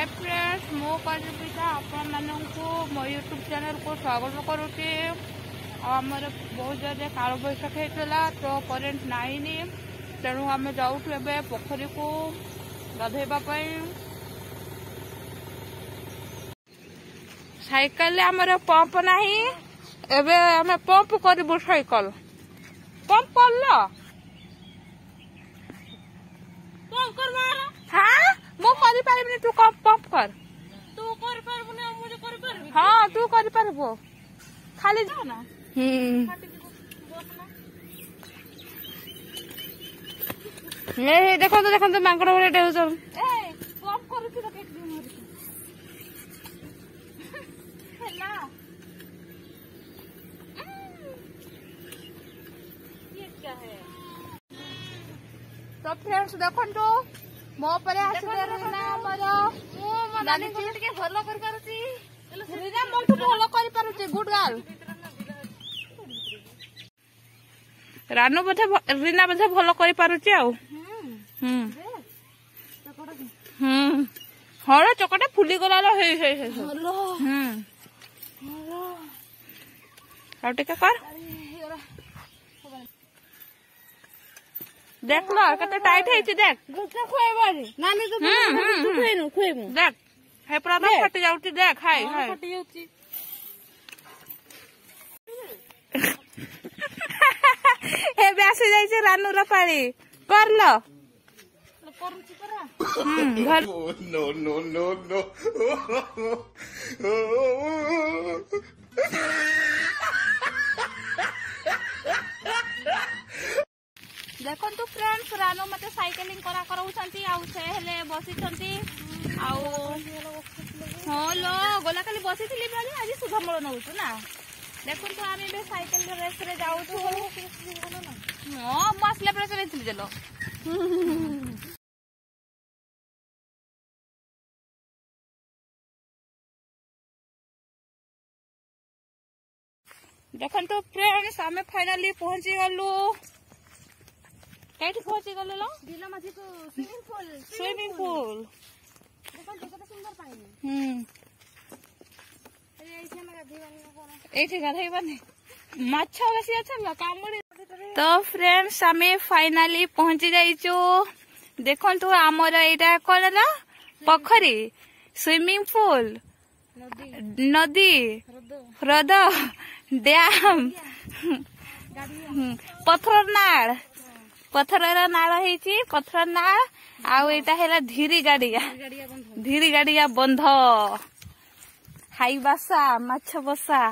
Hi friends, मो कविता आपण मानू मो यूट्यूब चैनल को स्वागत करुच्ची। आमर बहुत जगह काल बैशाख होता तो करेन्ट नाइनी, तेणु आम जाऊँ पोखरी को गाधेवाई। साइकल आमर पंप नहीं, एबे आम पंप करू साइकल पंप कर हाँ मु कर तू पंप कर हाँ तू कर खाली जा ना। देखो तो मांकड़ भाई डेउछ तो फ्रेंड्स देखो मो पर गुड गर्ल रानू बोधे रीना बोधे भल कर हर चकटा फुली गला कर देख लो कत टाइट है देख देख है पूरा फट जाऊँ देख हाय आसी जाइए रानू राणी कर लो देखो तो फ्रेंड्स रानू मत साइकिलिंग करा बसी हाँ लो गला काली बसी आज शुभमूल नौ ना देखो तो आम साइकिल रेस रे जाऊँ हाँ मसला प्रेस चली चलो देखो तो फ्रेंड्स आम फाइनाली पहुंची गलु कहीं पहुंची गलु स्विमिंग पूल ये गाधेबानी माछ बेसी अच्छा कामुड़ी। तो फ्रेंड्स आम फाइनाली पहुंची जाइचु। देखो तो आमर यहाँ कौन है पोखरी स्विमिंग पूल नदी ह्रद डैम पथर नाल पथर नाल आउ धीरी गाड़िया बंध हाई बासा माछ बसा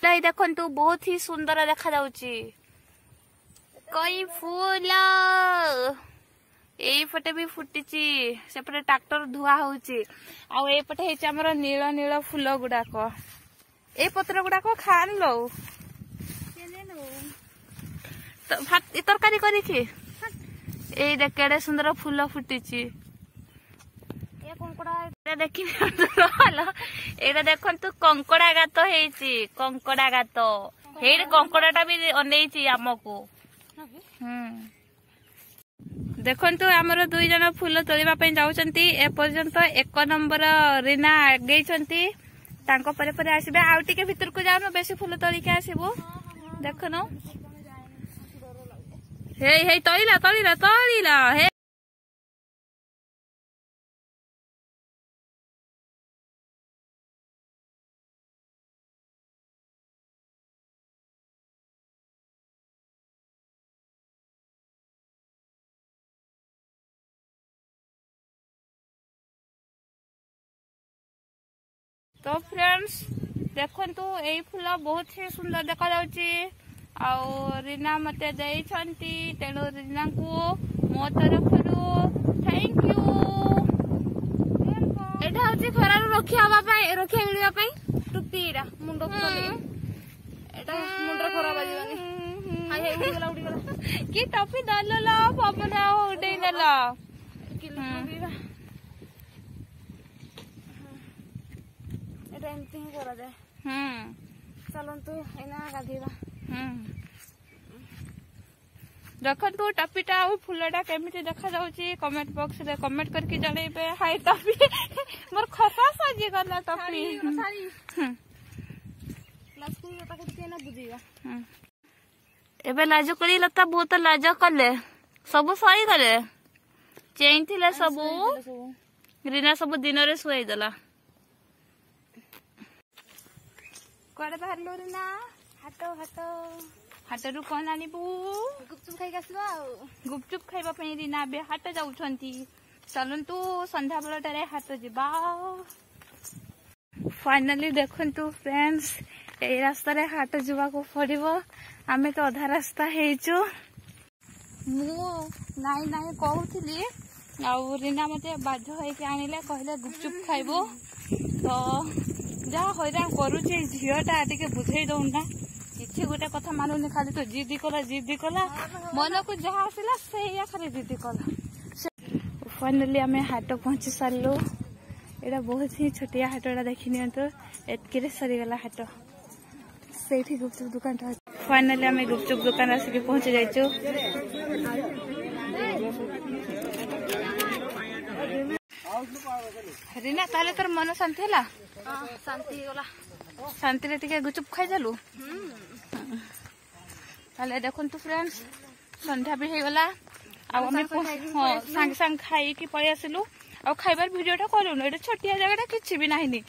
देखु बहुत ही सुंदर देखा जाउची। कई फूल एपटे भी फुटी सेपटे ट्रैक्टर धुआ होची आउपटे हमर नील नील फूल गुड़ाक ए पत्र गुड़ाक खान लो तरकारी कर केड़े सुंदर फूल फुटी देखी देखु कंकड़ा गात कंकड़ा गात हे कंकड़ा भी अनई आमको देखु आमर दुई जन फूल तोड़ापी जाऊँगी एपर्यंत 1 नंबर रीना आगे परे आसबे आउ टे भीतर को जाऊन बेसी फूल तोड़िक आसबू देखन हे तोड़ा हे तो फ्रेंड्स देखु यही फूल बहुत ही सुंदर देखा जाउची आउ रीना मते देइछंती तेणु रीना को मो तरफ थैंक यू। एटा होची खरा रखिया मिलिया टुपी मुंड एटा मुंड खरा बाजीबानी हाय उड़ी गला कि टोपी दलला पवन उडे देला एमती ही करा जाए चलतु एना गाधेबा देखु टपीटा फूलटा केमी देखा जाऊँगी कमेंट बॉक्स रे कमेंट करके जनइबे हाय टपी मोर खसा सजी गला टपी एबे लाज करी लता बहुत लाज कले सब सही गले चेन थिले सब रीना सब दिन रे सुई देला कुआडे बाहरलो रीना हाटो हाटो हाटरू कौन आनिबू गुपचुप खाई आसवा गुपचुप खाइबा पई रीना बे हाट जाउछंती चलंतु संध्या बेलटारे हाट जिबा फाइनली देखंतु फ्रेंड्स ए रास्ता रे हाट जिबा को पड़िबो आमे तो अधा रास्ता हेचु मु नाई नाई कहूली रीना मते बाध्य होइके आनिले कहले गुपचुप खाइबो तो जहाँ हैरान करुचे झीटा टे बुझे दौना किसी गोटे कथा मानुनी खाली तो जिद्दी कला मन को जहाँ आसला से खाली जिद्दी कला फाइनली आम हाट पहुंची सारू यहाँ बहुत ही छोटिया हाटा देखी नियंतु एतके सरीगला हाट से गुपचुप दुकान फाइनली आम गुपचुप दुकान आसिक पहुंची जाइचु रीना ताले तोर मन शांति है शांति गला शांति रे टिके गुपचुप खाई देलु ताले देखन तु फ्रेंड्स संध्या भी हे गला आ हम संग संग खाई कि पळी आसिलु आ खाइबार वीडियोटा करूनु एटा छोटिया जगहटा किछि भी नाही